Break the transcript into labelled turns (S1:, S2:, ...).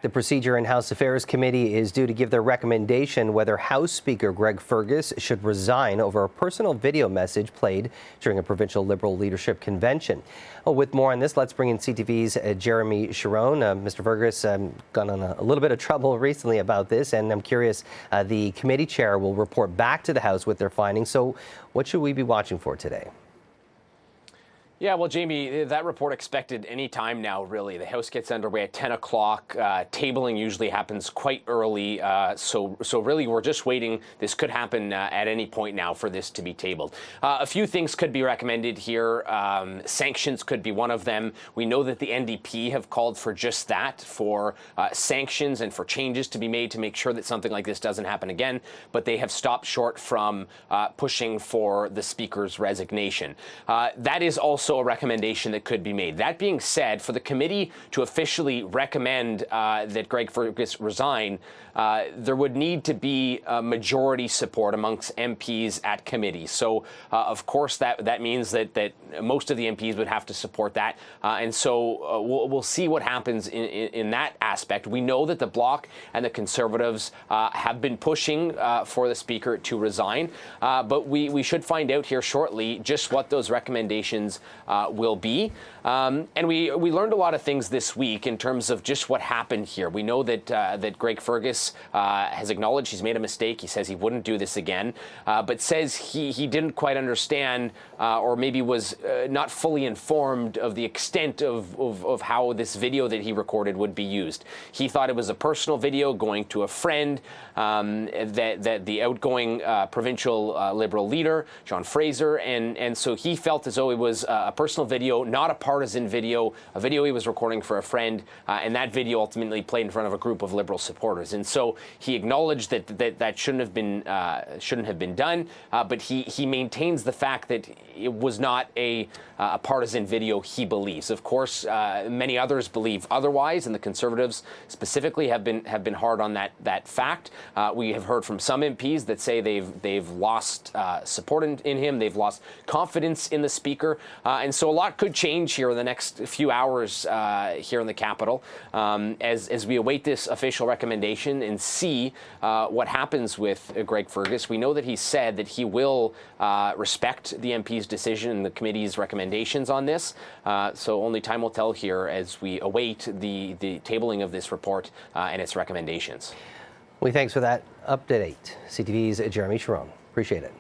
S1: The Procedure and House Affairs Committee is due to give their recommendation whether House Speaker Greg Fergus should resign over a personal video message played during a provincial Liberal leadership convention. Well, with more on this, let's bring in CTV's Jeremy Sharon. Mr. Fergus got in a little bit of trouble recently about this, and I'm curious, the committee chair will report back to the House with their findings. So what should we be watching for today?
S2: Yeah, well, Jamie, that report expected any time now, really. The House gets underway at 10 o'clock. Tabling usually happens quite early. So really, we're just waiting. This could happen at any point now for this to be tabled. A few things could be recommended here. Sanctions could be one of them. We know that the NDP have called for just that, for sanctions and for changes to be made to make sure that something like this doesn't happen again. But they have stopped short from pushing for the Speaker's resignation. That is also a recommendation that could be made. That being said, for the committee to officially recommend that Greg Fergus resign, there would need to be majority support amongst MPs at committee. So, of course, that means that most of the MPs would have to support that. And so we'll see what happens in that aspect. We know that the Bloc and the Conservatives have been pushing for the Speaker to resign, but we should find out here shortly just what those recommendations will be. And we learned a lot of things this week in terms of just what happened here. We know that Greg Fergus has acknowledged he's made a mistake. He says he wouldn't do this again, but says he didn't quite understand or maybe was not fully informed of the extent of how this video that he recorded would be used. He thought it was a personal video going to a friend, that the outgoing provincial Liberal leader, John Fraser, and so he felt as though it was a personal video, not a partisan video, a video he was recording for a friend, and that video ultimately played in front of a group of Liberal supporters. And so he acknowledged that shouldn't have been done, but he maintains the fact that it was not a partisan video, he believes. Of course, many others believe otherwise, and the Conservatives specifically have been hard on that fact. We have heard from some MPs that say they've lost support in him, they've lost confidence in the Speaker, and so a lot could change here in the next few hours here in the capital as we await this official recommendation and see what happens with Greg Fergus. We know that he said that he will respect the MP's decision and the committee's recommendations on this. So only time will tell here as we await the tabling of this report and its recommendations.
S1: Well, thanks for that update. CTV's Jeremy Sharon. Appreciate it.